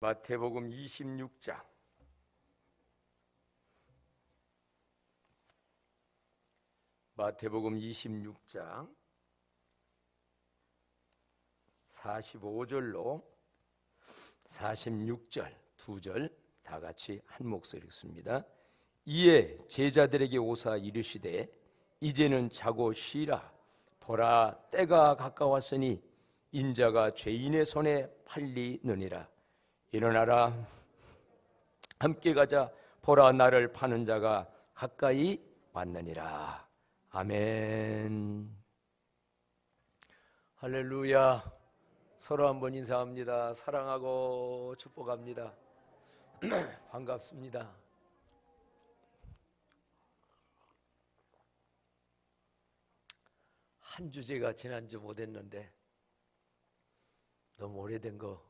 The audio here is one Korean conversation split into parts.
마태복음 26장 마태복음 26장 45절로 46절 두 절 다 같이 한 목소리 읽습니다. 이에 제자들에게 오사 이르시되 이제는 자고 쉬라. 보라, 때가 가까웠으니 인자가 죄인의 손에 팔리느니라. 일어나라, 함께 가자. 보라, 나를 파는 자가 가까이 왔느니라. 아멘. 할렐루야. 서로 한번 인사합니다. 사랑하고 축복합니다. 반갑습니다. 한 주제가 지난주 못했는데 너무 오래된 거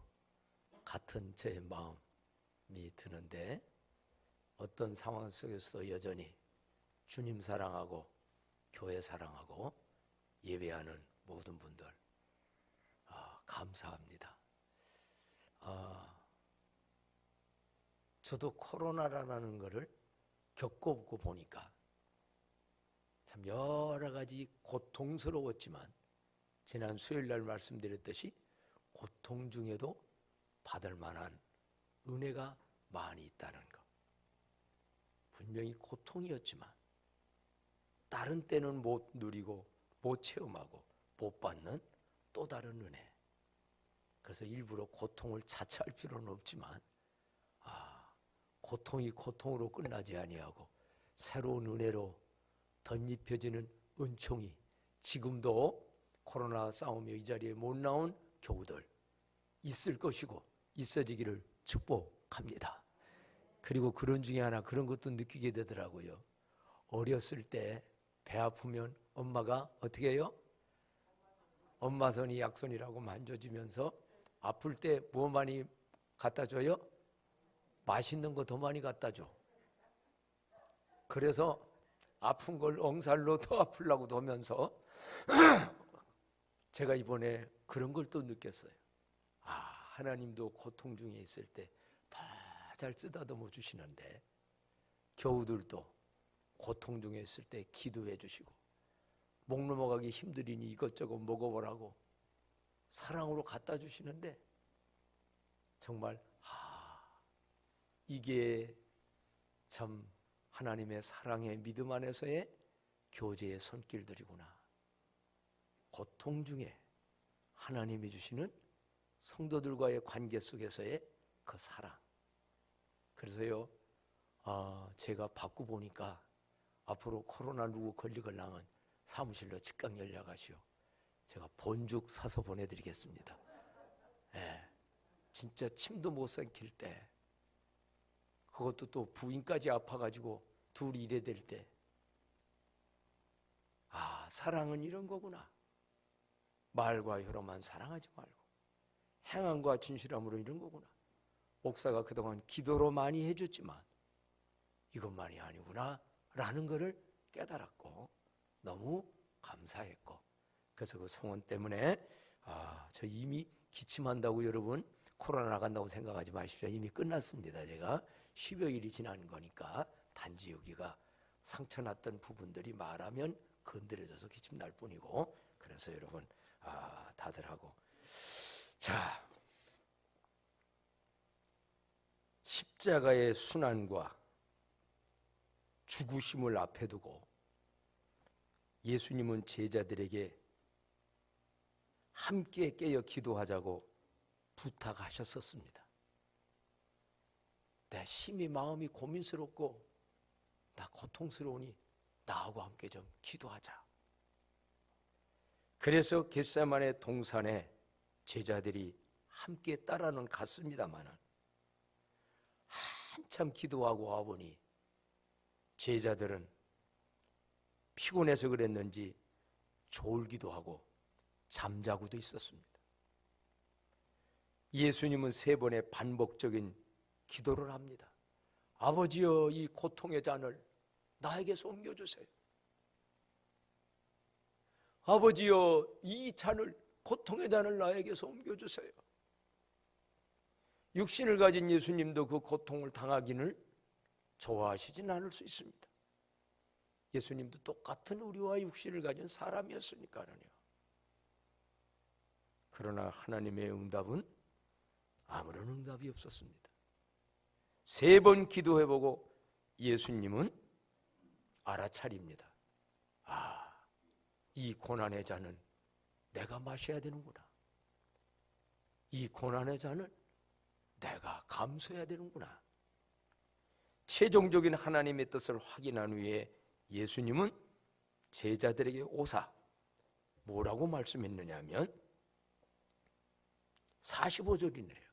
같은 제 마음이 드는데, 어떤 상황 속에서도 여전히 주님 사랑하고 교회 사랑하고 예배하는 모든 분들 감사합니다. 저도 코로나라는 것을 겪어보고 보니까 참 여러 가지 고통스러웠지만, 지난 수요일 날 말씀드렸듯이 고통 중에도 받을 만한 은혜가 많이 있다는 것. 분명히 고통이었지만 다른 때는 못 누리고 못 체험하고 못 받는 또 다른 은혜. 그래서 일부러 고통을 자처할 필요는 없지만 고통이 고통으로 끝나지 아니하고 새로운 은혜로 덧입혀지는 은총이 지금도 코로나 싸우며 이 자리에 못 나온 교우들 있을 것이고 있어지기를 축복합니다. 그리고 그런 중에 하나, 그런 것도 느끼게 되더라고요. 어렸을 때 배 아프면 엄마가 어떻게 해요? 엄마 손이 약손이라고 만져주면서 아플 때 뭐 많이 갖다 줘요? 맛있는 거 더 많이 갖다 줘. 그래서 아픈 걸 엉살로 더 아프려고도 하면서 제가 이번에 그런 걸 또 느꼈어요. 하나님도 고통 중에 있을 때 더 잘 쓰다듬어 주시는데, 교우들도 고통 중에 있을 때 기도해 주시고, 목 넘어가기 힘들으니 이것저것 먹어보라고 사랑으로 갖다 주시는데, 정말 이게 참 하나님의 사랑의 믿음 안에서의 교제의 손길들이구나. 고통 중에 하나님이 주시는 성도들과의 관계 속에서의 그 사랑. 그래서요, 제가 받고 보니까 앞으로 코로나 누구 걸리걸랑은 사무실로 직강 연락하시오. 제가 본죽 사서 보내드리겠습니다. 진짜 침도 못 삼킬 때, 그것도 또 부인까지 아파가지고 둘이 일해야 될 때, 사랑은 이런 거구나. 말과 혀로만 사랑하지 말고 행함과 진실함으로 이런 거구나. 목사가 그동안 기도로 많이 해줬지만 이것만이 아니구나 라는 것을 깨달았고 너무 감사했고, 그래서 그 성원 때문에 저 이미 기침한다고 여러분 코로나 나간다고 생각하지 마십시오. 이미 끝났습니다. 제가 10여일이 지난 거니까 단지 여기가 상처났던 부분들이 말하면 건드려져서 기침 날 뿐이고, 그래서 여러분 다들 하고, 자, 십자가의 순환과 죽으심을 앞에 두고 예수님은 제자들에게 함께 깨어 기도하자고 부탁하셨었습니다. 내 심히 마음이 고민스럽고 나 고통스러우니 나하고 함께 좀 기도하자. 그래서 겟세마네 동산에 제자들이 함께 따라는 갔습니다마는 한참 기도하고 와보니 제자들은 피곤해서 그랬는지 졸기도 하고 잠자고도 있었습니다. 예수님은 3번의 반복적인 기도를 합니다. 아버지여, 이 고통의 잔을 나에게서 옮겨주세요. 아버지여, 이 잔을, 고통의 잔을 나에게서 옮겨주세요. 육신을 가진 예수님도 그 고통을 당하기를 좋아하시진 않을 수 있습니다. 예수님도 똑같은 우리와 육신을 가진 사람이었으니까요. 그러나 하나님의 응답은 아무런 응답이 없었습니다. 3번 기도해보고 예수님은 알아차립니다. 아, 이 고난의 잔은 내가 마셔야 되는구나. 이 고난의 잔을 내가 감수해야 되는구나. 최종적인 하나님의 뜻을 확인한 후에 예수님은 제자들에게 오사 뭐라고 말씀했느냐 하면 45절이네요.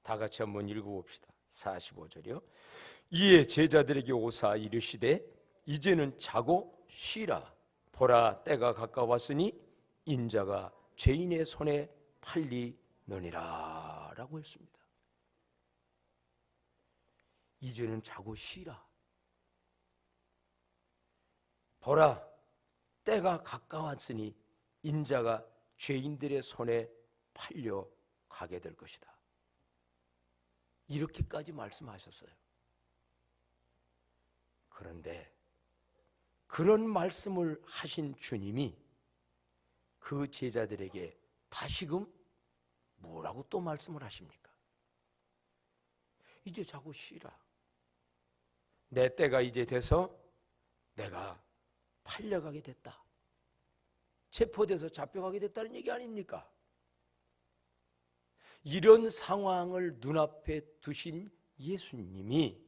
다 같이 한번 읽어봅시다. 45절이요. 이에 제자들에게 오사 이르시되 이제는 자고 쉬라. 보라, 때가 가까웠으니 인자가 죄인의 손에 팔리느니라 라고 했습니다. 이제는 자고 쉬라. 보라, 때가 가까웠으니 인자가 죄인들의 손에 팔려가게 될 것이다. 이렇게까지 말씀하셨어요. 그런데 그런 말씀을 하신 주님이 그 제자들에게 다시금 뭐라고 또 말씀을 하십니까? 이제 자고 쉬라. 내 때가 이제 돼서 내가 팔려가게 됐다. 체포돼서 잡혀가게 됐다는 얘기 아닙니까? 이런 상황을 눈앞에 두신 예수님이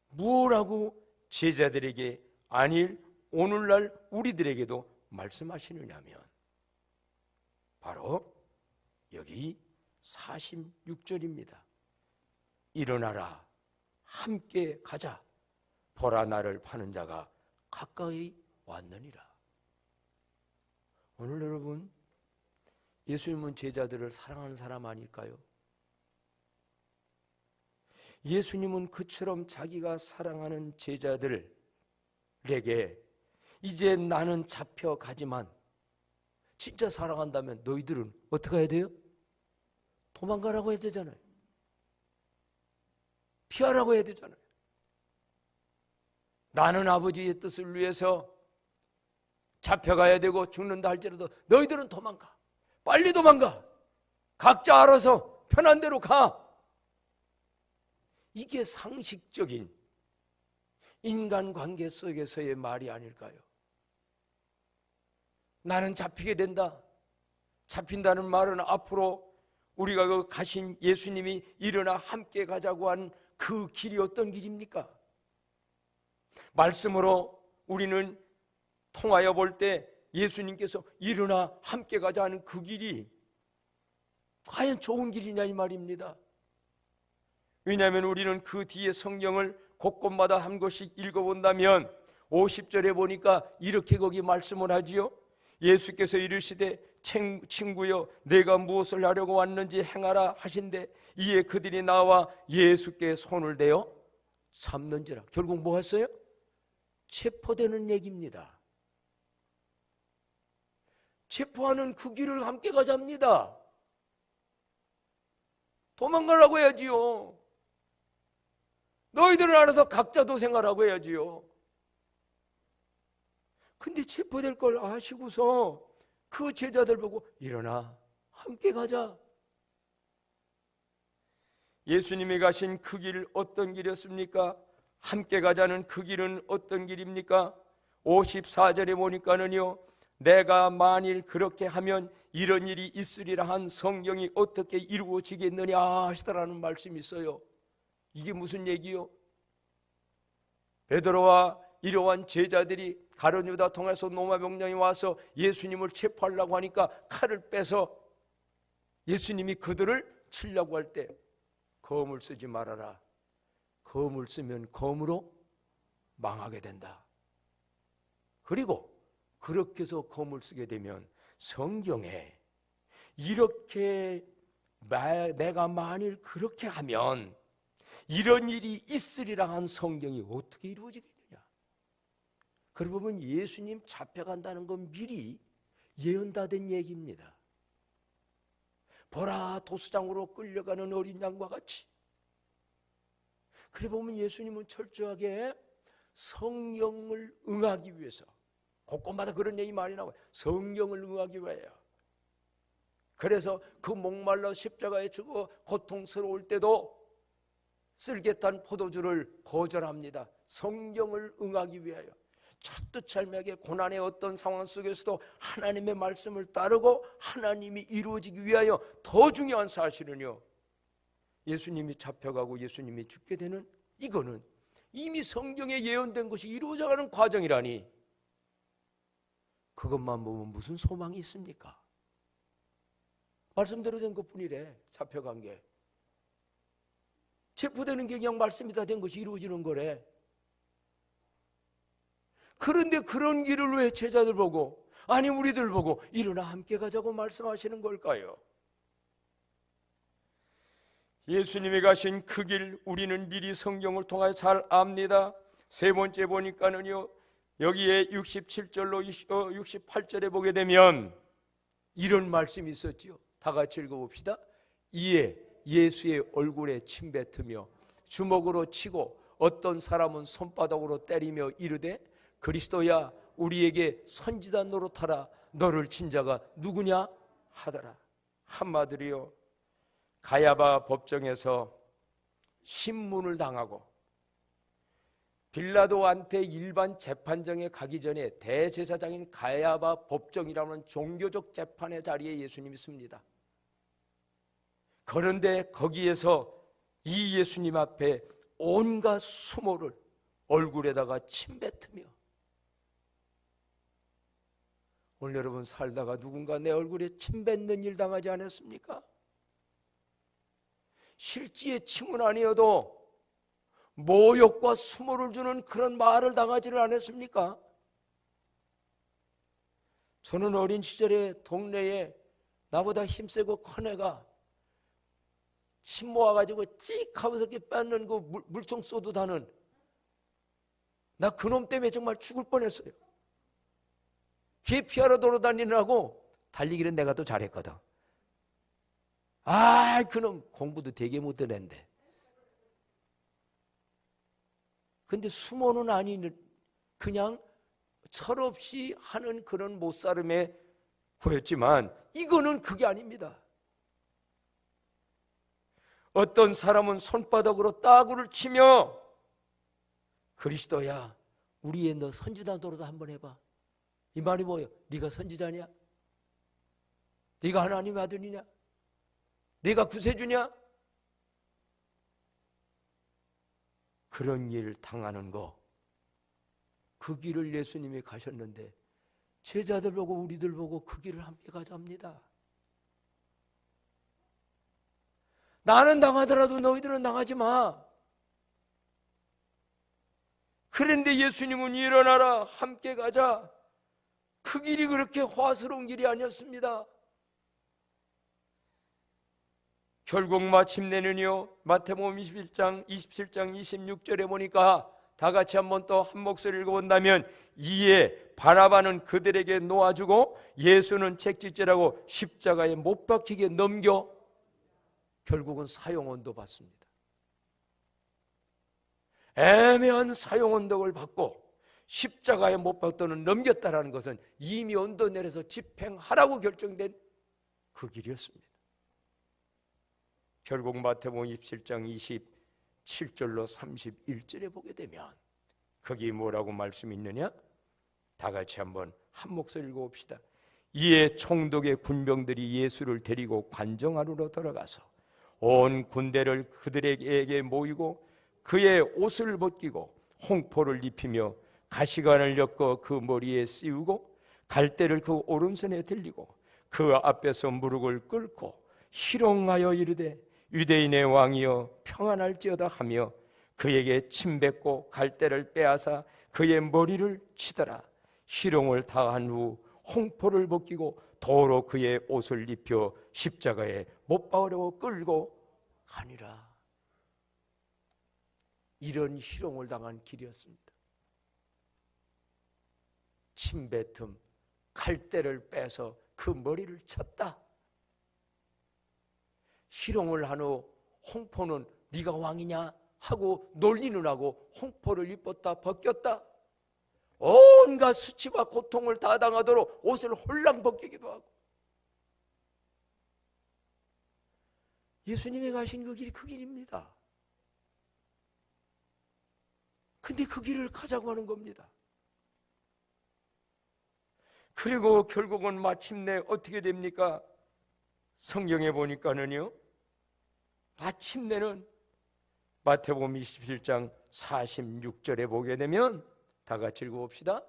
뭐라고 제자들에게 아니 오늘날 우리들에게도 말씀하시느냐면 바로 여기 46절입니다. 일어나라, 함께 가자. 보라, 나를 파는 자가 가까이 왔느니라. 오늘 여러분, 예수님은 제자들을 사랑하는 사람 아닐까요? 예수님은 그처럼 자기가 사랑하는 제자들에게 이제 나는 잡혀가지만 진짜 사랑한다면 너희들은 어떻게 해야 돼요? 도망가라고 해야 되잖아요. 피하라고 해야 되잖아요. 나는 아버지의 뜻을 위해서 잡혀가야 되고 죽는다 할지라도 너희들은 도망가. 빨리 도망가. 각자 알아서 편한 대로 가. 이게 상식적인 인간관계 속에서의 말이 아닐까요? 나는 잡히게 된다. 잡힌다는 말은 앞으로 우리가 그 가신 예수님이 일어나 함께 가자고 한 그 길이 어떤 길입니까? 말씀으로 우리는 통하여 볼 때 예수님께서 일어나 함께 가자 하는 그 길이 과연 좋은 길이냐 이 말입니다. 왜냐하면 우리는 그 뒤에 성경을 곳곳마다 한 곳씩 읽어본다면 50절에 보니까 이렇게 거기 말씀을 하지요. 예수께서 이르시되 친구여 내가 무엇을 하려고 왔는지 행하라 하신대 이에 그들이 나와 예수께 손을 대어 잡는지라. 결국 뭐 했어요? 체포되는 얘기입니다. 체포하는 그 길을 함께 가자입니다. 도망가라고 해야지요. 너희들은 알아서 각자 도생하라고 해야지요. 근데 체포될 걸 아시고서 그 제자들 보고 일어나 함께 가자. 예수님이 가신 그 길 어떤 길이었습니까? 함께 가자는 그 길은 어떤 길입니까? 54절에 보니까는요, 내가 만일 그렇게 하면 이런 일이 있으리라 한 성경이 어떻게 이루어지겠느냐 하시더라는 말씀이 있어요. 이게 무슨 얘기요? 베드로와 이러한 제자들이 가룟 유다 통해서 로마 병력이 와서 예수님을 체포하려고 하니까 칼을 빼서 예수님이 그들을 치려고 할 때 검을 쓰지 말아라. 검을 쓰면 검으로 망하게 된다. 그리고 그렇게 해서 검을 쓰게 되면 성경에 이렇게 내가 만일 그렇게 하면 이런 일이 있으리라 한 성경이 어떻게 이루어지겠느냐. 그러고 보면 예수님 잡혀간다는 건 미리 예언 다 된 얘기입니다. 보라 도수장으로 끌려가는 어린 양과 같이. 그래 보면 예수님은 철저하게 성령을 응하기 위해서, 곳곳마다 그런 얘기 많이 나와요. 성령을 응하기 위하여. 그래서 그 목말라 십자가에 죽어 고통스러울 때도 쓸개탄 포도주를 거절합니다. 성령을 응하기 위하여. 촛두찰매하게 고난의 어떤 상황 속에서도 하나님의 말씀을 따르고 하나님이 이루어지기 위하여. 더 중요한 사실은요, 예수님이 잡혀가고 예수님이 죽게 되는 이거는 이미 성경에 예언된 것이 이루어져가는 과정이라니, 그것만 보면 무슨 소망이 있습니까? 말씀대로 된 것뿐이래. 잡혀간 게, 체포되는 게 그냥 말씀이 다 된 것이 이루어지는 거래. 그런데 그런 길을 왜 제자들 보고, 아니 우리들 보고 일어나 함께 가자고 말씀하시는 걸까요? 예수님이 가신 그 길 우리는 미리 성경을 통하여 잘 압니다. 세 번째 보니까는요, 여기에 67절로 68절에 보게 되면 이런 말씀이 있었지요. 다 같이 읽어봅시다. 이에 예수의 얼굴에 침뱉으며 주먹으로 치고 어떤 사람은 손바닥으로 때리며 이르되 그리스도야 우리에게 선지자 노릇하라. 너를 친 자가 누구냐 하더라. 한마디로요, 가야바 법정에서 신문을 당하고 빌라도한테 일반 재판정에 가기 전에 대제사장인 가야바 법정이라는 종교적 재판의 자리에 예수님이 씁니다. 그런데 거기에서 이 예수님 앞에 온갖 수모를 얼굴에다가 침뱉으며, 오늘 여러분 살다가 누군가 내 얼굴에 침뱉는 일 당하지 않았습니까? 실지의 침은 아니어도 모욕과 수모를 주는 그런 말을 당하지는 않았습니까? 저는 어린 시절에 동네에 나보다 힘세고 큰 애가 침 모아가지고 찍 하면서 이렇게 뺏는 그 물총 쏘도 다는, 나 그놈 때문에 정말 죽을 뻔했어요. 걔 피하러 돌아다니느라고 달리기는 내가 더 잘했거든. 아, 그놈 공부도 되게 못한 앤데. 근데 수모는 아닌 그냥 철없이 하는 그런 못살음에 보였지만 이거는 그게 아닙니다. 어떤 사람은 손바닥으로 따구를 치며 그리스도야 우리의 너 선지자 노릇 한번 해봐. 이 말이 뭐예요? 네가 선지자냐? 네가 하나님의 아들이냐? 네가 구세주냐? 그런 일 당하는 거, 그 길을 예수님이 가셨는데 제자들 보고 우리들 보고 그 길을 함께 가자합니다. 나는 당하더라도 너희들은 당하지 마. 그런데 예수님은 일어나라 함께 가자. 그 길이 그렇게 화스러운 길이 아니었습니다. 결국 마침내는요, 마태복음 27장 26절에 보니까 다 같이 한번 또 한 목소리 읽어본다면, 이에 바나바는 그들에게 놓아주고 예수는 책짓질하고 십자가에 못 박히게 넘겨 결국은 사형언도 받습니다. 애매한 사형언덕을 받고 십자가에 못 박도는 넘겼다라는 것은 이미 언도 내려서 집행하라고 결정된 그 길이었습니다. 결국 마태복음 27장 27절로 31절에 보게 되면 거기 뭐라고 말씀이 있느냐? 다 같이 한번 한 목소리 읽어봅시다. 이에 총독의 군병들이 예수를 데리고 관정하루로 들어가서 온 군대를 그들에게 모이고 그의 옷을 벗기고 홍포를 입히며 가시관을 엮어 그 머리에 씌우고 갈대를 그 오른손에 들리고 그 앞에서 무릎을 꿇고 희롱하여 이르되 유대인의 왕이여 평안할지어다 하며 그에게 침뱉고 갈대를 빼앗아 그의 머리를 치더라. 희롱을 다한 후 홍포를 벗기고 도로 그의 옷을 입혀 십자가에 못 박으려고 끌고 가니라. 이런 희롱을 당한 길이었습니다. 침뱉음, 갈대를 빼서 그 머리를 쳤다. 희롱을 한 후 홍포는 네가 왕이냐 하고 놀리는 하고 홍포를 입었다 벗겼다. 온갖 수치와 고통을 다 당하도록 옷을 홀랑 벗기기도 하고. 예수님이 가신 그 길이 그 길입니다. 근데 그 길을 가자고 하는 겁니다. 그리고 결국은 마침내 어떻게 됩니까? 성경에 보니까는요, 마침내는 마태복음 27장 46절에 보게 되면 다 같이 읽어봅시다.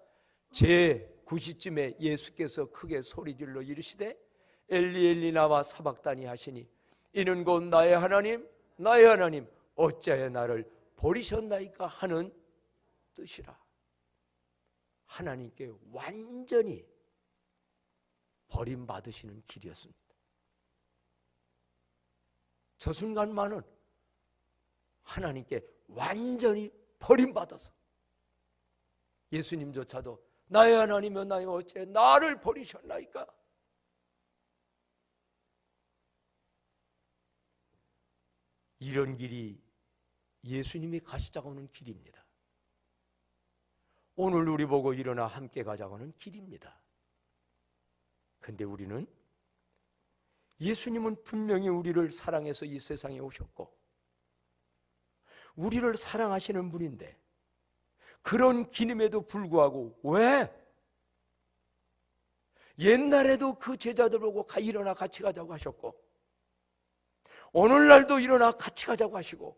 제9시쯤에 예수께서 크게 소리질러 이르시되 엘리 엘리 나와 사박다니 하시니 이는 곧 나의 하나님 나의 하나님 어찌하여 나를 버리셨나이까 하는 뜻이라. 하나님께 완전히 버림받으시는 길이었습니다. 저 순간만은 하나님께 완전히 버림받아서 예수님조차도 나의 하나님이여 나의 어째 나를 버리셨나이까. 이런 길이 예수님이 가시자고 하는 길입니다. 오늘 우리 보고 일어나 함께 가자고 하는 길입니다. 근데 우리는 예수님은 분명히 우리를 사랑해서 이 세상에 오셨고 우리를 사랑하시는 분인데 그런 기름에도 불구하고 왜 옛날에도 그 제자들 보고 일어나 같이 가자고 하셨고 오늘날도 일어나 같이 가자고 하시고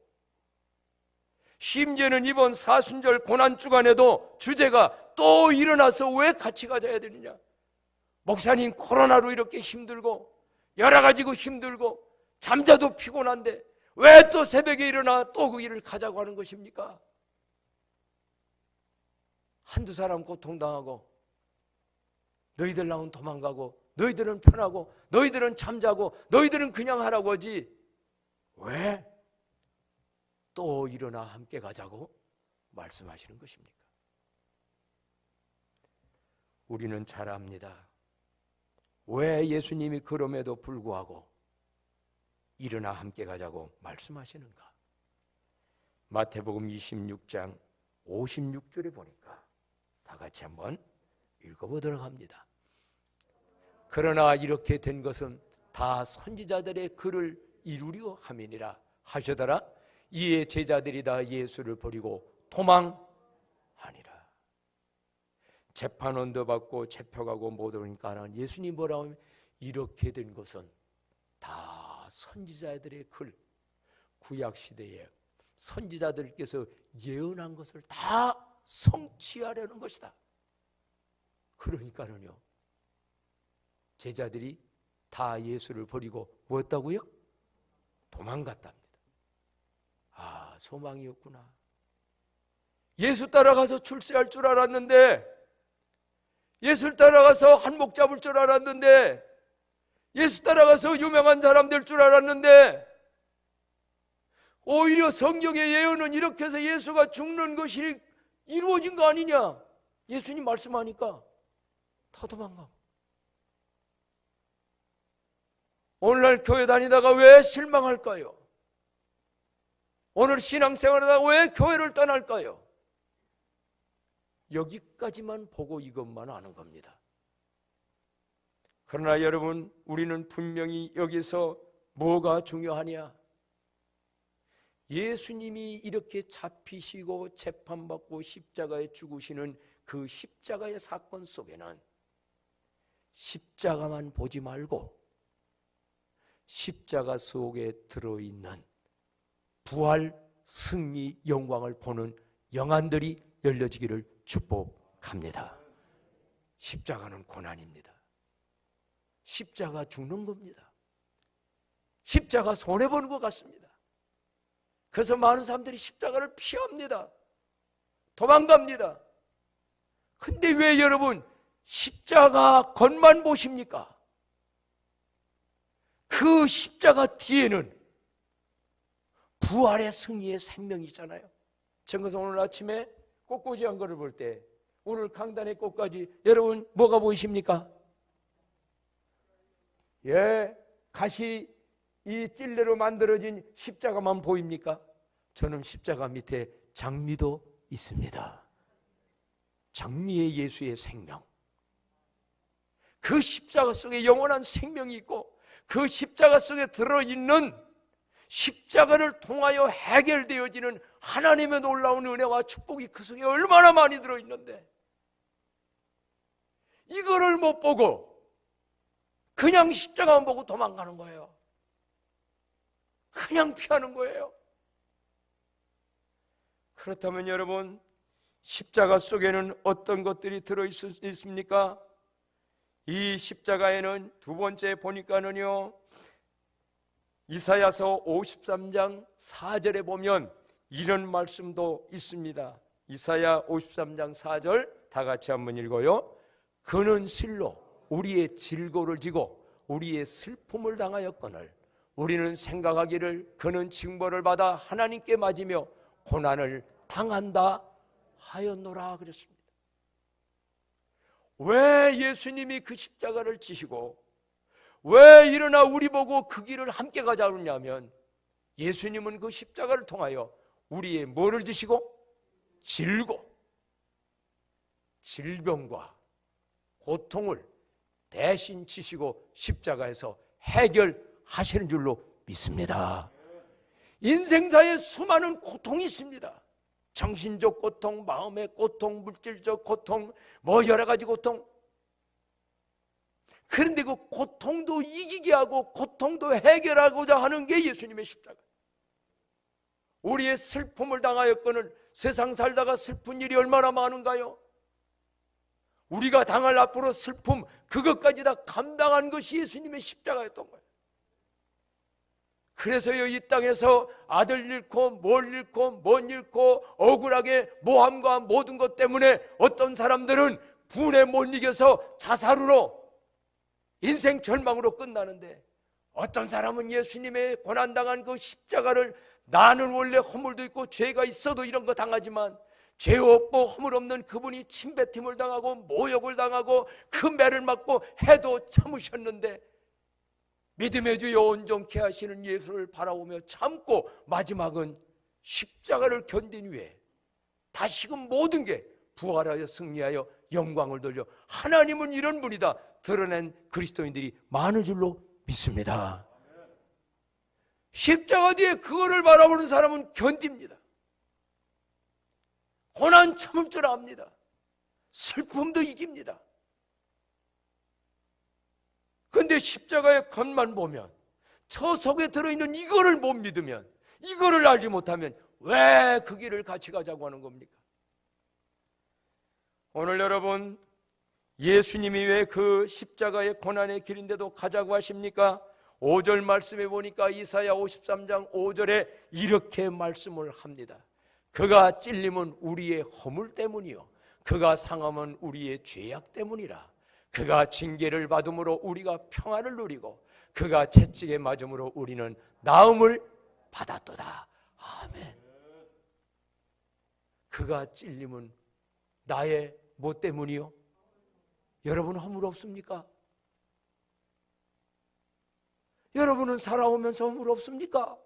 심지어는 이번 사순절 고난주간에도 주제가 또 일어나서 왜 같이 가자야 되느냐. 목사님 코로나로 이렇게 힘들고 여러 가지고 힘들고 잠자도 피곤한데 왜 또 새벽에 일어나 또 그 일을 가자고 하는 것입니까? 한두 사람 고통당하고 너희들 나온 도망가고 너희들은 편하고 너희들은 잠자고 너희들은 그냥 하라고 하지 왜 또 일어나 함께 가자고 말씀하시는 것입니까? 우리는 잘 압니다. 왜 예수님이 그럼에도 불구하고 일어나 함께 가자고 말씀하시는가? 마태복음 26장 56절에 보니까 다 같이 한번 읽어보도록 합니다. 그러나 이렇게 된 것은 다 선지자들의 글을 이루려 함이니라 하시더라. 이에 제자들이 다 예수를 버리고 도망하니라. 재판원도 받고 잡혀가고 못 오니까 예수님 뭐라고 하면 이렇게 된 것은 다 선지자들의 글, 구약시대에 선지자들께서 예언한 것을 다 성취하려는 것이다. 그러니까는요 제자들이 다 예수를 버리고 뭐였다고요? 도망갔답니다. 아, 소망이었구나. 예수 따라가서 출세할 줄 알았는데, 예수 따라가서 한몫 잡을 줄 알았는데, 예수 따라가서 유명한 사람 될 줄 알았는데, 오히려 성경의 예언은 이렇게 해서 예수가 죽는 것이 이루어진 거 아니냐. 예수님 말씀하니까 다 도망가고. 오늘날 교회 다니다가 왜 실망할까요? 오늘 신앙생활하다가 왜 교회를 떠날까요? 여기까지만 보고 이것만 아는 겁니다. 그러나 여러분, 우리는 분명히 여기서 뭐가 중요하냐? 예수님이 이렇게 잡히시고 재판받고 십자가에 죽으시는 그 십자가의 사건 속에는 십자가만 보지 말고 십자가 속에 들어있는 부활, 승리, 영광을 보는 영안들이 열려지기를 축복합니다. 십자가는 고난입니다. 십자가 죽는 겁니다. 십자가 손해보는 것 같습니다. 그래서 많은 사람들이 십자가를 피합니다. 도망갑니다. 근데 왜 여러분 십자가 겉만 보십니까? 그 십자가 뒤에는 부활의 승리의 생명이 있잖아요. 그래서 오늘 아침에 꽃꽂이 한 거를 볼 때 오늘 강단의 꽃까지 여러분 뭐가 보이십니까? 예, 갓이 이 찔레로 만들어진 십자가만 보입니까? 저는 십자가 밑에 장미도 있습니다. 장미의 예수의 생명, 그 십자가 속에 영원한 생명이 있고 그 십자가 속에 들어있는 십자가를 통하여 해결되어지는 하나님의 놀라운 은혜와 축복이 그 속에 얼마나 많이 들어있는데, 이거를 못 보고 그냥 십자가만 보고 도망가는 거예요. 그냥 피하는 거예요. 그렇다면 여러분, 십자가 속에는 어떤 것들이 들어있습니까? 이 십자가에는 두 번째 보니까는요, 이사야서 53장 4절에 보면 이런 말씀도 있습니다. 이사야 53장 4절 다 같이 한번 읽어요. 그는 실로 우리의 질고를 지고 우리의 슬픔을 당하였거늘 우리는 생각하기를 그는 징벌을 받아 하나님께 맞으며 고난을 당한다 하였노라 그랬습니다. 왜 예수님이 그 십자가를 지시고 왜 일어나 우리 보고 그 길을 함께 가자 그러냐면, 예수님은 그 십자가를 통하여 우리의 뭐를 지시고? 질고, 질병과 고통을 대신 지시고 십자가에서 해결하시는 줄로 믿습니다. 인생사에 수많은 고통이 있습니다. 정신적 고통, 마음의 고통, 물질적 고통, 뭐 여러 가지 고통. 그런데 그 고통도 이기게 하고 고통도 해결하고자 하는 게 예수님의 십자가. 우리의 슬픔을 당하였거늘 세상 살다가 슬픈 일이 얼마나 많은가요? 우리가 당할 앞으로 슬픔, 그것까지 다 감당한 것이 예수님의 십자가였던 거예요. 그래서요, 이 땅에서 아들 잃고 뭘 잃고 뭔 잃고 억울하게 모함과 모든 것 때문에 어떤 사람들은 분에 못 이겨서 자살으로 인생 절망으로 끝나는데, 어떤 사람은 예수님의 고난당한 그 십자가를, 나는 원래 허물도 있고 죄가 있어도 이런 거 당하지만 죄 없고 허물 없는 그분이 침뱉음을 당하고 모욕을 당하고 그 매를 맞고 해도 참으셨는데, 믿음의 주여 온전케 하시는 예수를 바라보며 참고 마지막은 십자가를 견딘 후에 다시금 모든 게 부활하여 승리하여 영광을 돌려 하나님은 이런 분이다 드러낸 그리스도인들이 많은 줄로 믿습니다. 십자가 뒤에 그거를 바라보는 사람은 견딥니다. 고난 참을 줄 압니다. 슬픔도 이깁니다. 그런데 십자가의 겉만 보면, 저 속에 들어있는 이거를 못 믿으면, 이거를 알지 못하면 왜 그 길을 같이 가자고 하는 겁니까? 오늘 여러분, 예수님이 왜 그 십자가의 고난의 길인데도 가자고 하십니까? 5절 말씀에 보니까 이사야 53장 5절에 이렇게 말씀을 합니다. 그가 찔림은 우리의 허물 때문이요 그가 상함은 우리의 죄악 때문이라. 그가 징계를 받음으로 우리가 평안을 누리고 그가 채찍에 맞음으로 우리는 나음을 받았도다. 아멘. 그가 찔림은 나의 뭐 때문이요? 여러분 허물 없습니까? 여러분은 살아오면서 허물 없습니까?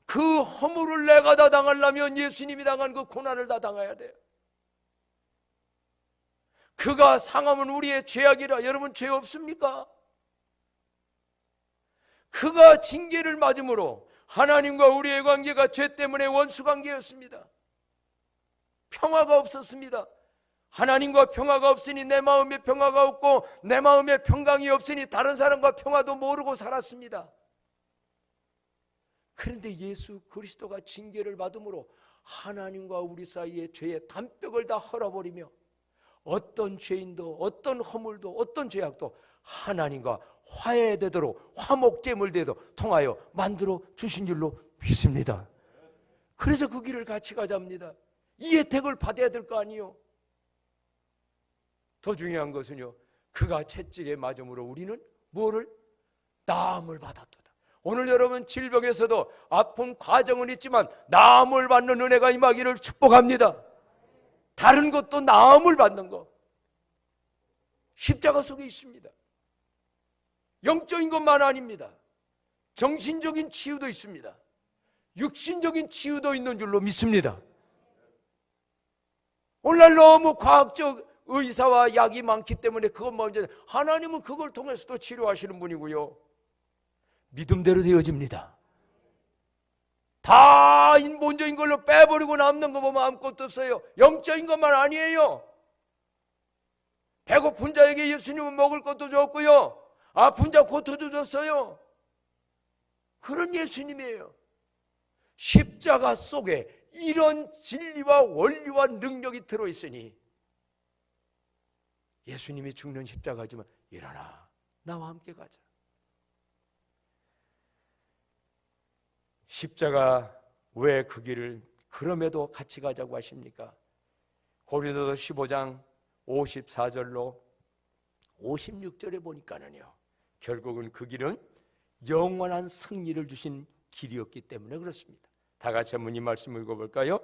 그 허물을 내가 다 당하려면 예수님이 당한 그 고난을 다 당해야 돼요. 그가 상함은 우리의 죄악이라. 여러분 죄 없습니까? 그가 징계를 맞음으로 하나님과 우리의 관계가 죄 때문에 원수관계였습니다. 평화가 없었습니다. 하나님과 평화가 없으니 내 마음에 평화가 없고 내 마음에 평강이 없으니 다른 사람과 평화도 모르고 살았습니다. 그런데 예수 그리스도가 징계를 받음으로 하나님과 우리 사이의 죄의 담벽을 다 헐어버리며 어떤 죄인도 어떤 허물도 어떤 죄악도 하나님과 화해되도록 화목제물되도록 통하여 만들어 주신 줄로 믿습니다. 그래서 그 길을 같이 가자입니다. 이 혜택을 받아야 될 거 아니에요. 더 중요한 것은요, 그가 채찍에 맞음으로 우리는 뭐를? 나음을 받았도다. 오늘 여러분 질병에서도 아픈 과정은 있지만 나음을 받는 은혜가 임하기를 축복합니다. 다른 것도 나음을 받는 거 십자가 속에 있습니다. 영적인 것만 아닙니다. 정신적인 치유도 있습니다. 육신적인 치유도 있는 줄로 믿습니다. 오늘날 너무 과학적 의사와 약이 많기 때문에 그것만 이제 하나님은 그걸 통해서도 치료하시는 분이고요. 믿음대로 되어집니다. 다 인본적인 걸로 빼버리고 남는 거 보면 아무것도 없어요. 영적인 것만 아니에요. 배고픈 자에게 예수님은 먹을 것도 줬고요, 아픈 자 고토도 줬어요. 그런 예수님이에요. 십자가 속에 이런 진리와 원리와 능력이 들어있으니 예수님이 죽는 십자가지만 일어나 나와 함께 가자. 십자가 왜 그 길을 그럼에도 같이 가자고 하십니까? 고린도서 15장 54절로 56절에 보니까는요, 결국은 그 길은 영원한 승리를 주신 길이었기 때문에 그렇습니다. 다 같이 한번 이 말씀 읽어볼까요?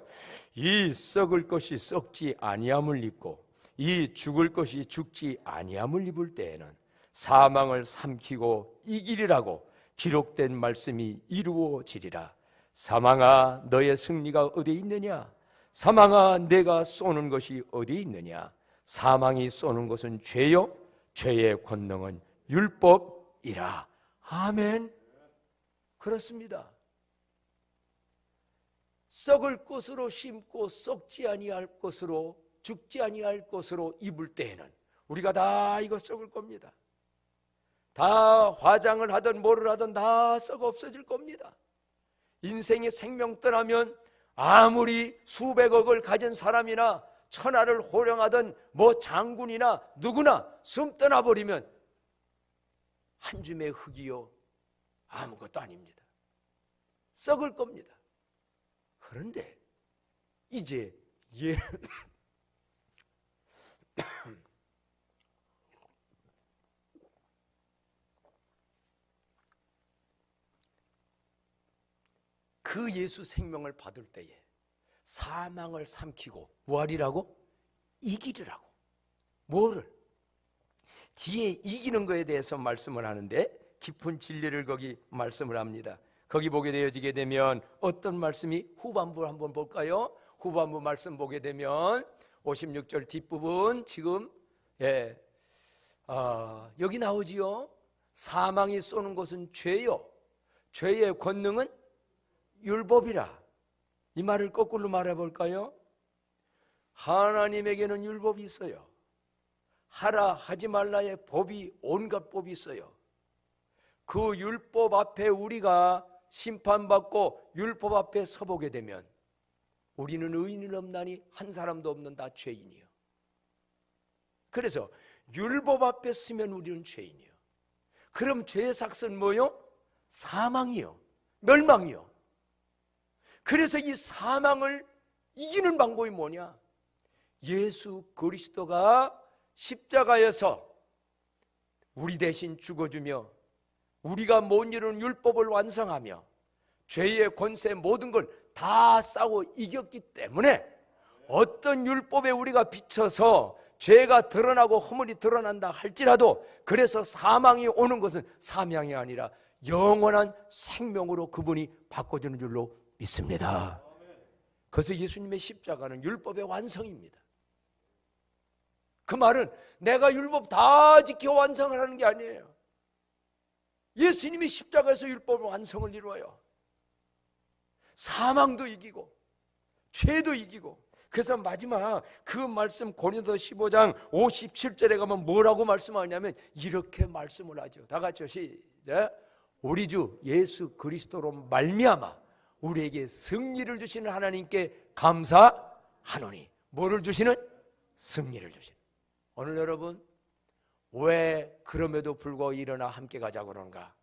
이 썩을 것이 썩지 아니함을 입고 이 죽을 것이 죽지 아니함을 입을 때에는 사망을 삼키고 이기리라고 기록된 말씀이 이루어지리라. 사망아 너의 승리가 어디 있느냐? 사망아 내가 쏘는 것이 어디 있느냐? 사망이 쏘는 것은 죄요, 죄의 권능은 율법이라. 아멘. 그렇습니다. 썩을 것으로 심고 썩지 아니할 것으로, 죽지 아니할 것으로 입을 때에는 우리가 다 이거 썩을 겁니다. 다 화장을 하든 뭐를 하든 다 썩어 없어질 겁니다. 인생의 생명 떠나면 아무리 수백억을 가진 사람이나 천하를 호령하던 뭐 장군이나 누구나 숨 떠나버리면 한 줌의 흙이요 아무것도 아닙니다. 썩을 겁니다. 그런데 이제 그 예수 생명을 받을 때에 사망을 삼키고 뭐하리라고? 이기리라고. 뭐를? 뒤에 이기는 거에 대해서 말씀을 하는데 깊은 진리를 거기 말씀을 합니다. 거기 보게 되어지게 되면 어떤 말씀이, 후반부 한번 볼까요? 후반부 말씀 보게 되면 56절 뒷부분 지금 여기 나오지요. 사망이 쏘는 것은 죄요, 죄의 권능은 율법이라. 이 말을 거꾸로 말해볼까요? 하나님에게는 율법이 있어요. 하라 하지 말라의 법이 온갖 법이 있어요. 그 율법 앞에 우리가 심판받고 율법 앞에 서보게 되면 우리는 의인은 없나니 한 사람도 없는 다 죄인이요. 그래서 율법 앞에 서면 우리는 죄인이요. 그럼 죄의 삭은 뭐요? 사망이요, 멸망이요. 그래서 이 사망을 이기는 방법이 뭐냐? 예수 그리스도가 십자가에서 우리 대신 죽어주며 우리가 못 이루는 율법을 완성하며 죄의 권세 모든 걸 다 싸워 이겼기 때문에 어떤 율법에 우리가 비춰서 죄가 드러나고 허물이 드러난다 할지라도, 그래서 사망이 오는 것은 사망이 아니라 영원한 생명으로 그분이 바꿔주는 줄로 믿습니다. 그래서 예수님의 십자가는 율법의 완성입니다. 그 말은 내가 율법 다 지켜 완성을 하는 게 아니에요. 예수님이 십자가에서 율법의 완성을 이루어요. 사망도 이기고 죄도 이기고. 그래서 마지막 그 말씀 고린도 15장 57절에 가면 뭐라고 말씀하냐면 이렇게 말씀을 하죠. 다 같이 시작. 우리 주 예수 그리스도로 말미암아 우리에게 승리를 주시는 하나님께 감사하노니. 뭐를 주시는? 승리를 주시는. 오늘 여러분 왜 그럼에도 불구하고 일어나 함께 가자고 그러는가?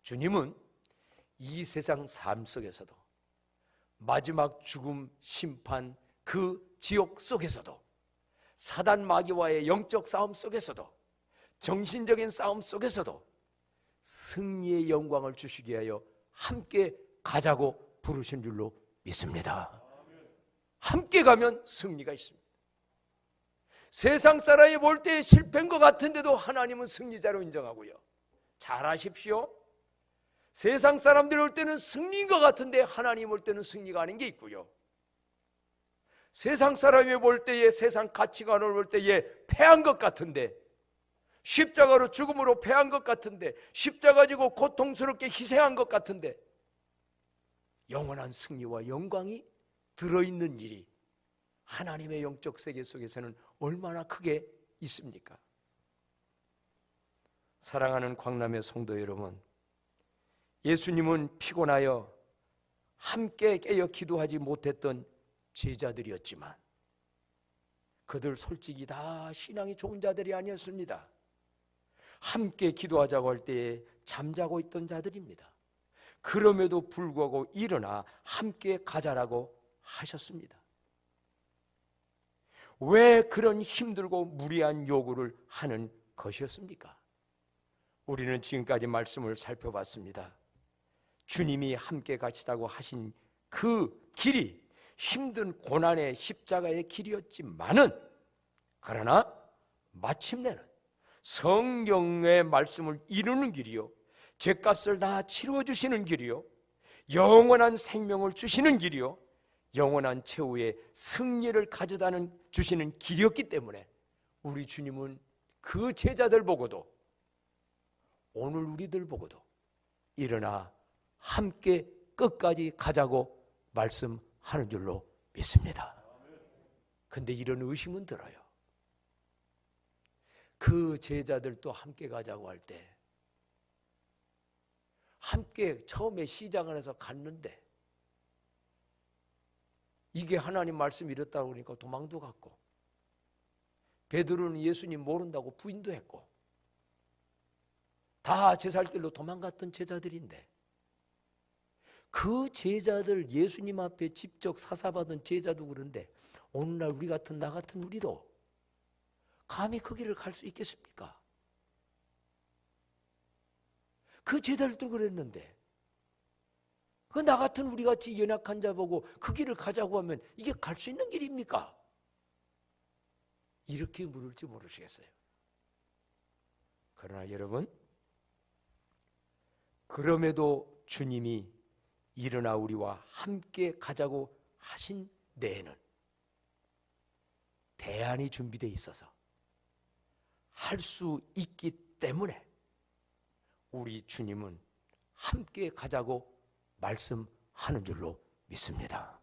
주님은 이 세상 삶 속에서도, 마지막 죽음, 심판, 그 지옥 속에서도, 사단 마귀와의 영적 싸움 속에서도, 정신적인 싸움 속에서도 승리의 영광을 주시기 위하여 함께 가자고 부르신 줄로 믿습니다. 함께 가면 승리가 있습니다. 세상 사람이 볼 때 실패인 것 같은데도 하나님은 승리자로 인정하고요. 잘 아십시오. 세상 사람들이 볼 때는 승리인 것 같은데 하나님 볼 때는 승리가 아닌 게 있고요. 세상 사람이 볼 때에 세상 가치관을 볼 때에 패한 것 같은데, 십자가로 죽음으로 패한 것 같은데, 십자가 지고 고통스럽게 희생한 것 같은데, 영원한 승리와 영광이 들어있는 일이 하나님의 영적 세계 속에서는 얼마나 크게 있습니까? 사랑하는 광남의 성도 여러분, 예수님은 피곤하여 함께 깨어 기도하지 못했던 제자들이었지만 그들 솔직히 다 신앙이 좋은 자들이 아니었습니다. 함께 기도하자고 할 때에 잠자고 있던 자들입니다. 그럼에도 불구하고 일어나 함께 가자라고 하셨습니다. 왜 그런 힘들고 무리한 요구를 하는 것이었습니까? 우리는 지금까지 말씀을 살펴봤습니다. 주님이 함께 가시다고 하신 그 길이 힘든 고난의 십자가의 길이었지만은, 그러나 마침내는 성경의 말씀을 이루는 길이요, 죄값을 다 치루어주시는 길이요, 영원한 생명을 주시는 길이요, 영원한 최후의 승리를 가져다 주시는 길이었기 때문에 우리 주님은 그 제자들 보고도, 오늘 우리들 보고도 일어나 함께 끝까지 가자고 말씀하는 줄로 믿습니다. 그런데 이런 의심은 들어요. 그 제자들도 함께 가자고 할 때 함께 처음에 시작을 해서 갔는데 이게 하나님 말씀이 이렇다고 그러니까 도망도 갔고, 베드로는 예수님 모른다고 부인도 했고, 다 제 살 길로 도망갔던 제자들인데, 그 제자들, 예수님 앞에 직접 사사받은 제자도 그런데 오늘날 우리 같은, 나 같은 우리도 감히 그 길을 갈 수 있겠습니까? 그 제자들도 그랬는데 그 나 같은 우리 같이 연약한 자 보고 그 길을 가자고 하면 이게 갈 수 있는 길입니까? 이렇게 물을지 모르시겠어요. 그러나 여러분, 그럼에도 주님이 일어나 우리와 함께 가자고 하신 데에는 대안이 준비되어 있어서 할 수 있기 때문에 우리 주님은 함께 가자고 말씀하는 줄로 믿습니다.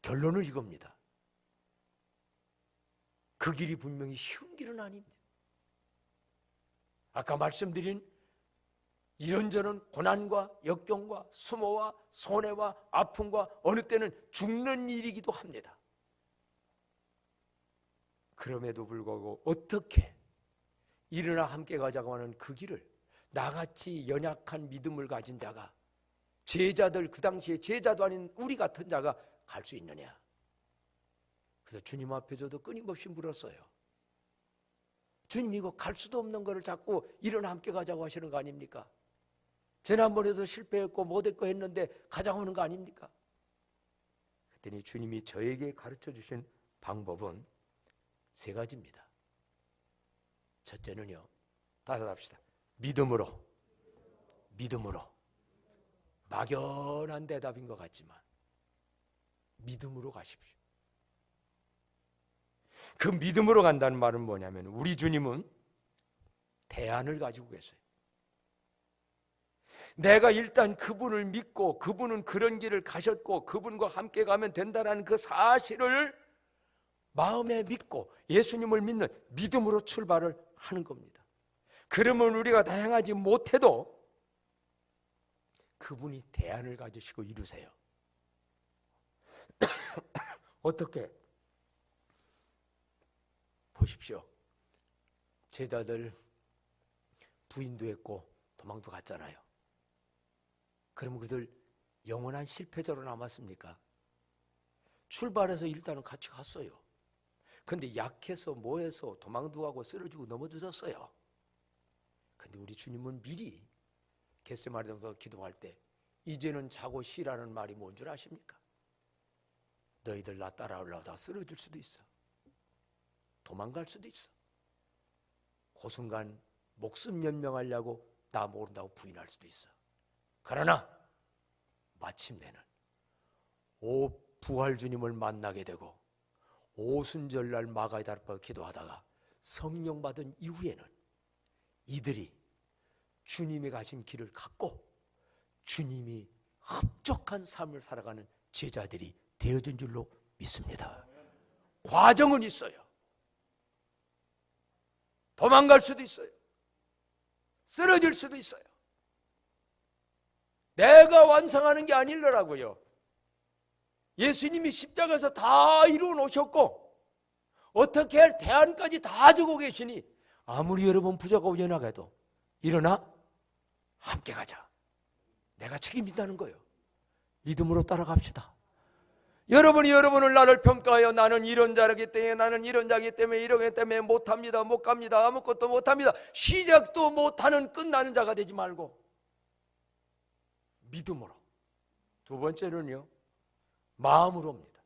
결론은 이겁니다. 그 길이 분명히 쉬운 길은 아닙니다. 아까 말씀드린 이런저런 고난과 역경과 수모와 손해와 아픔과 어느 때는 죽는 일이기도 합니다. 그럼에도 불구하고 어떻게 일어나 함께 가자고 하는 그 길을 나같이 연약한 믿음을 가진 자가, 제자들, 그 당시에 제자도 아닌 우리 같은 자가 갈 수 있느냐? 그래서 주님 앞에 저도 끊임없이 물었어요. 주님, 이거 갈 수도 없는 거를 자꾸 일어나 함께 가자고 하시는 거 아닙니까? 지난번에도 실패했고 못했고 했는데 가자고 하는 거 아닙니까? 그랬더니 주님이 저에게 가르쳐 주신 방법은 세 가지입니다. 첫째는요, 다시 합시다. 믿음으로. 막연한 대답인 것 같지만 믿음으로 가십시오. 그 믿음으로 간다는 말은 뭐냐면, 우리 주님은 대안을 가지고 계세요. 내가 일단 그분을 믿고 그분은 그런 길을 가셨고 그분과 함께 가면 된다는 그 사실을 마음에 믿고 예수님을 믿는 믿음으로 출발을 하는 겁니다. 그러면 우리가 다 행하지 못해도 그분이 대안을 가지시고 이루세요. 어떻게? 보십시오. 제자들 부인도 했고 도망도 갔잖아요. 그러면 그들 영원한 실패자로 남았습니까? 출발해서 일단은 같이 갔어요. 근데 약해서 뭐해서 도망도 가고 쓰러지고 넘어졌어요. 근데 우리 주님은 미리 겟세마네에서 기도할 때 이제는 자고 쉬라는 말이 뭔 줄 아십니까? 너희들 나 따라오려다 쓰러질 수도 있어. 도망갈 수도 있어. 그 순간 목숨 연명하려고 나 모른다고 부인할 수도 있어. 그러나 마침내는 부활 주님을 만나게 되고 오순절날 마가다 앞에 기도하다가 성령 받은 이후에는 이들이 주님이 가신 길을 갖고 주님이 흡족한 삶을 살아가는 제자들이 되어진 줄로 믿습니다. 과정은 있어요. 도망갈 수도 있어요. 쓰러질 수도 있어요. 내가 완성하는 게 아니더라고요. 예수님이 십자가에서 다 이루어 놓으셨고 어떻게 할 대안까지 다 주고 계시니 아무리 여러분 부족하고 연약해도 일어나 함께 가자. 내가 책임진다는 거예요. 믿음으로 따라갑시다. 여러분이 여러분을 나를 평가하여 나는 이런 자라기 때문에 나는 이런 자기 때문에 이러기 때문에 못합니다. 못 갑니다. 아무것도 못합니다. 시작도 못하는 끝나는 자가 되지 말고 믿음으로. 두 번째는요, 마음으로입니다.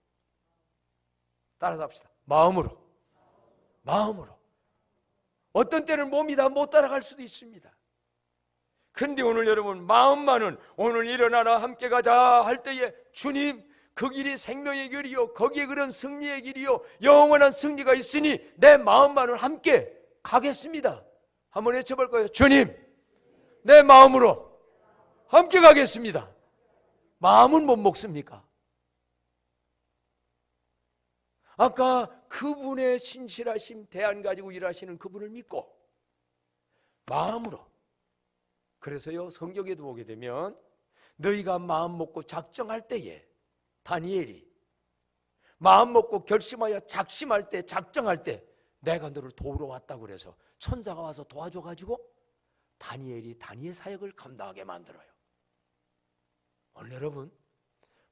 따라서 합시다. 마음으로. 마음으로. 어떤 때는 몸이 다 못 따라갈 수도 있습니다. 근데 오늘 여러분 마음만은 오늘 일어나라 함께 가자 할 때에 주님 그 길이 생명의 길이요 거기에 그런 승리의 길이요 영원한 승리가 있으니 내 마음만은 함께 가겠습니다. 한번 외쳐볼 거예요. 주님 내 마음으로 함께 가겠습니다. 마음은 못 먹습니까? 아까 그분의 신실하심 대안 가지고 일하시는 그분을 믿고 마음으로. 그래서요 성경에도 보게 되면 너희가 마음 먹고 작정할 때에 다니엘이 마음 먹고 결심하여 작심할 때 작정할 때 내가 너를 도우러 왔다고 그래서 천사가 와서 도와줘가지고 다니엘이 다니엘 사역을 감당하게 만들어요. 오늘 여러분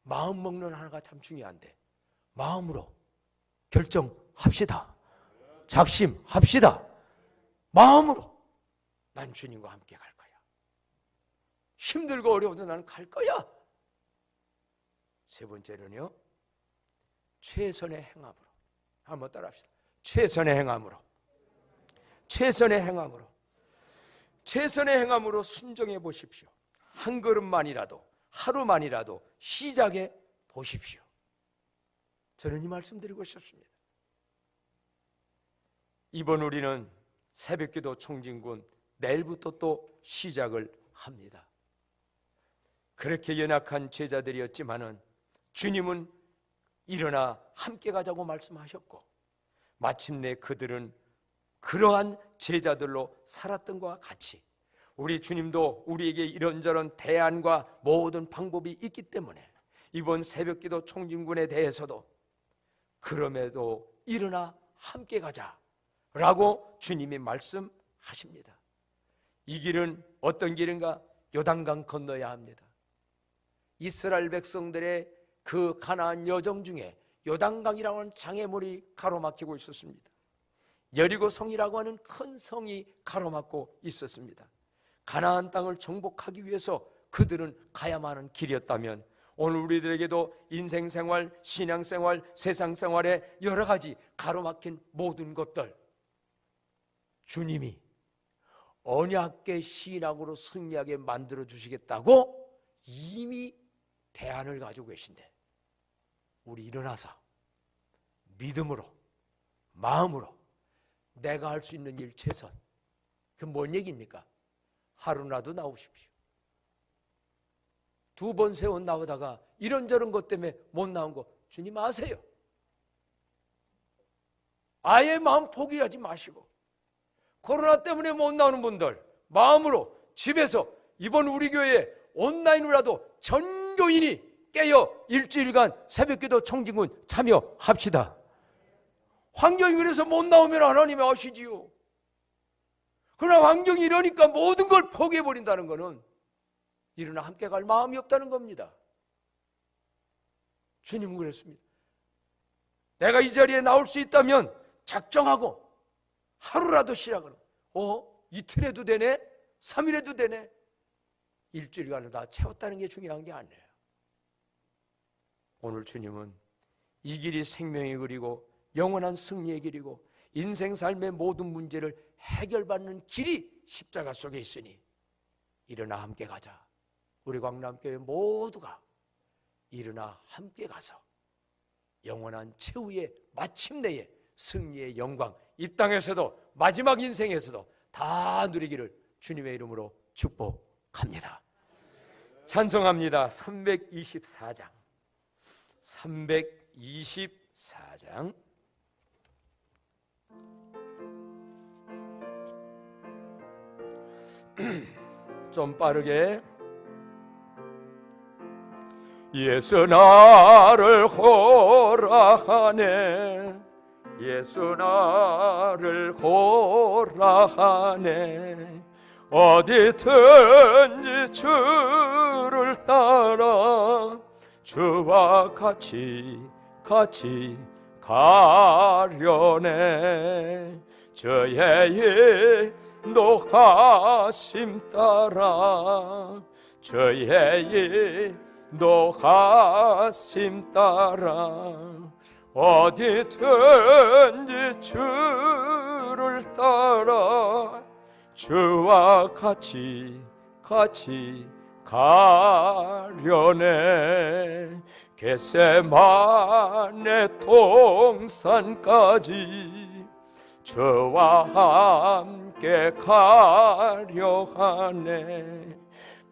마음 먹는 하나가 참 중요한데 마음으로 결정합시다. 작심합시다. 마음으로 난 주님과 함께 갈 거야. 힘들고 어려워도 나는 갈 거야. 세 번째는요 최선의 행함으로. 한번 따라합시다. 최선의 행함으로. 최선의 행함으로. 최선의 행함으로 순종해 보십시오. 한 걸음만이라도 하루만이라도 시작해 보십시오. 저는 이 말씀 드리고 싶습니다. 이번 우리는 새벽기도 총진군 내일부터 또 시작을 합니다. 그렇게 연약한 제자들이었지만은 주님은 일어나 함께 가자고 말씀하셨고 마침내 그들은 그러한 제자들로 살았던 것과 같이 우리 주님도 우리에게 이런저런 대안과 모든 방법이 있기 때문에 이번 새벽기도 총진군에 대해서도 그럼에도 일어나 함께 가자라고 주님이 말씀하십니다. 이 길은 어떤 길인가? 요단강 건너야 합니다. 이스라엘 백성들의 그 가나안 여정 중에 요단강이라고 하는 장애물이 가로막히고 있었습니다. 여리고 성이라고 하는 큰 성이 가로막고 있었습니다. 가나안 땅을 정복하기 위해서 그들은 가야만 하는 길이었다면 오늘 우리들에게도 인생생활, 신앙생활, 세상생활에 여러 가지 가로막힌 모든 것들 주님이 언약계 신앙으로 승리하게 만들어 주시겠다고 이미 대안을 가지고 계신데 우리 일어나서 믿음으로 마음으로 내가 할 수 있는 일 최선. 그 뭔 얘기입니까? 하루라도 나오십시오. 2번 세원 나오다가 이런저런 것 때문에 못 나온 거 주님 아세요. 아예 마음 포기하지 마시고 코로나 때문에 못 나오는 분들 마음으로 집에서 이번 우리 교회에 온라인으로라도 전 교인이 깨어 일주일간 새벽기도 총진군 참여합시다. 환경이 그래서 못 나오면 하나님이 아시지요. 그러나 환경이 이러니까 모든 걸 포기해버린다는 것은 일어나 함께 갈 마음이 없다는 겁니다. 주님은 그랬습니다. 내가 이 자리에 나올 수 있다면 작정하고 하루라도 시작을 이틀에도 되네? 3일에도 되네? 일주일간을 다 채웠다는 게 중요한 게 아니에요. 오늘 주님은 이 길이 생명의 길이고 영원한 승리의 길이고 인생 삶의 모든 문제를 해결받는 길이 십자가 속에 있으니 일어나 함께 가자. 우리 광남교회 모두가 일어나 함께 가서 영원한 최후의 마침내의 승리의 영광, 이 땅에서도 마지막 인생에서도 다 누리기를 주님의 이름으로 축복합니다. 찬송합니다. 324장 324장 좀 빠르게. 예수 나를 호라하네, 예수 나를 호라하네. 어디든지 주를 따라 주와 같이 가려네. 저의 인도하심 따라, 저의 인도하심 따라 어디든지 주를 따라 주와 같이 가려네. 겟세마네 동산까지 저와 함께 가려 하네.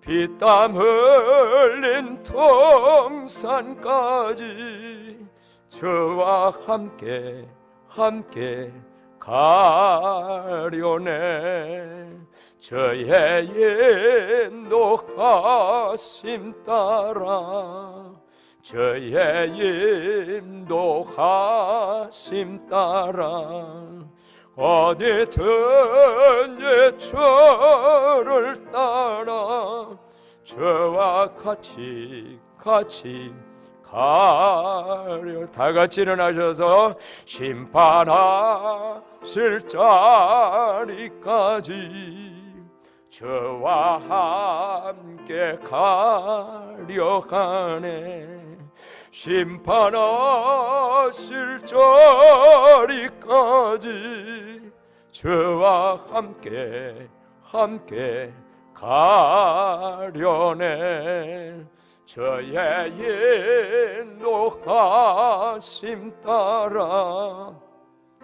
피땀 흘린 동산까지 저와 함께 가려네. 저의 인도하심 따라, 저의 인도하심 따라 어디든지 주를 따라 저와 같이 가려. 다 같이 일어나셔서 심판하실 자리까지 저와 함께 가려 하네. 심판하실 자리까지 저와 함께 가려네. 저의 인도하심 따라,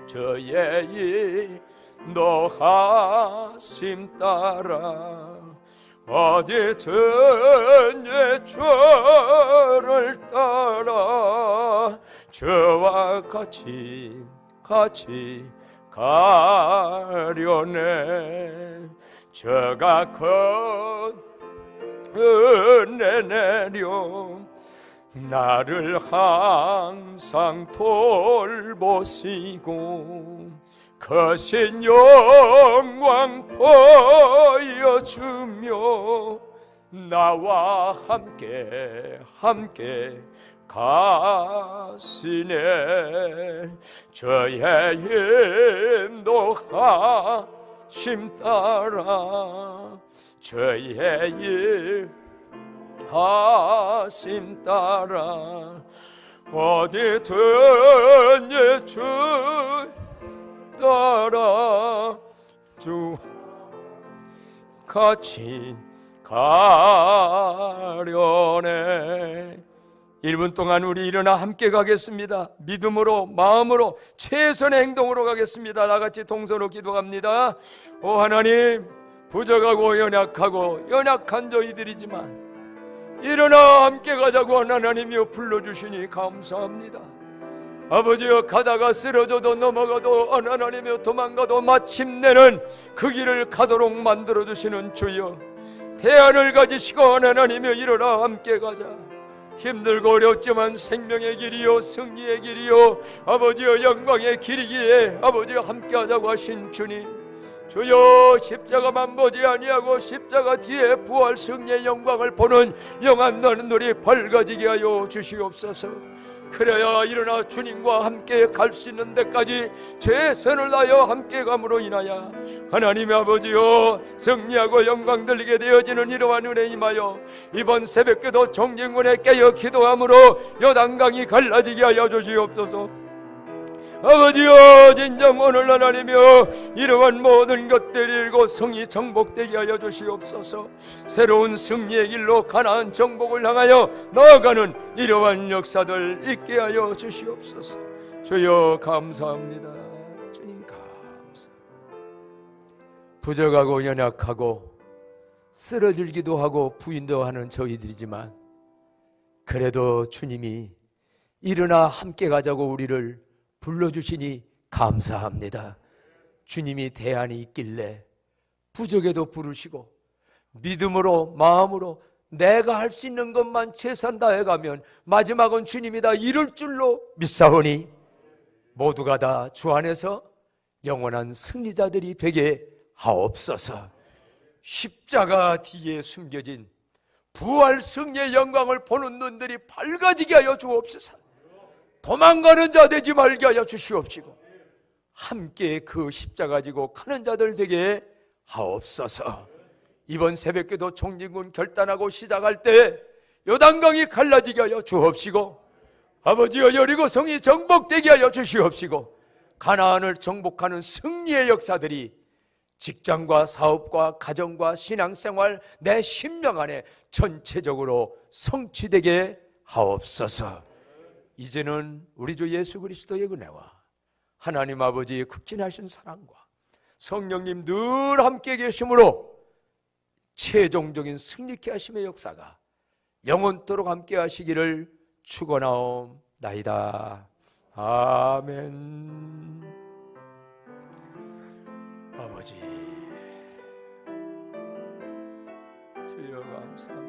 저의 인도하심 따라 어디든지 주를 따라 저와 같이 가려네. 저가 은혜 내려 나를 항상 돌보시고 거신 영광 보여주며 나와 함께 가시네. 저의 인도하심 따라, 저의 인도하심 따라 어디든지 주 따라 주 같이 가려네. 1분 동안 우리 일어나 함께 가겠습니다. 믿음으로, 마음으로, 최선의 행동으로 가겠습니다. 나같이 동서로 기도합니다. 오 하나님, 부족하고 연약한 저희들이지만 일어나 함께 가자고 하나님이여 불러주시니 감사합니다. 아버지여, 가다가 쓰러져도 넘어가도 하나님이여 도망가도 마침내는 그 길을 가도록 만들어주시는 주여, 대안을 가지시고 하나님이여 일어나 함께 가자. 힘들고 어렵지만 생명의 길이요 승리의 길이요 아버지여 영광의 길이기에 아버지여 함께하자고 하신 주님, 주여 십자가만 보지 아니하고 십자가 뒤에 부활 승리의 영광을 보는 영안 나는 눈이 밝아지게 하여 주시옵소서. 그래야 일어나 주님과 함께 갈 수 있는 데까지 최선을 다하여 함께 감으로 인하여 하나님의 아버지여 승리하고 영광 들리게 되어지는 이러한 은혜 임하여 이번 새벽에도 정진군에 깨어 기도함으로 요단강이 갈라지게 하여 주시옵소서. 아버지여, 진정 오늘날 하나님이여, 이러한 모든 것들이 일고 성이 정복되게 하여 주시옵소서. 새로운 승리의 길로 가나안 정복을 향하여 나아가는 이러한 역사들 있게 하여 주시옵소서. 주여 감사합니다. 주님 감사. 부족하고 연약하고 쓰러질기도 하고 부인도 하는 저희들이지만 그래도 주님이 일어나 함께 가자고 우리를 불러주시니 감사합니다. 주님이 대안이 있길래 부족에도 부르시고 믿음으로 마음으로 내가 할 수 있는 것만 최선 다해가면 마지막은 주님이 다 이룰 줄로 믿사오니 모두가 다 주 안에서 영원한 승리자들이 되게 하옵소서. 십자가 뒤에 숨겨진 부활 승리의 영광을 보는 눈들이 밝아지게 하여 주옵소서. 도망가는 자 되지 말게 하여 주시옵시고 함께 그 십자가 지고 가는 자들 되게 하옵소서. 이번 새벽기도 총진군 결단하고 시작할 때 요단강이 갈라지게 하여 주옵시고 아버지여, 여리고성이 정복되게 하여 주시옵시고 가나안을 정복하는 승리의 역사들이 직장과 사업과 가정과 신앙생활 내 심령 안에 전체적으로 성취되게 하옵소서. 이제는 우리 주 예수 그리스도의 은혜와 하나님 아버지의 극진하신 사랑과 성령님 늘 함께 계심으로 최종적인 승리케 하심의 역사가 영원토록 함께 하시기를 축원하옵나이다. 아멘. 아버지, 주여 감사합니다.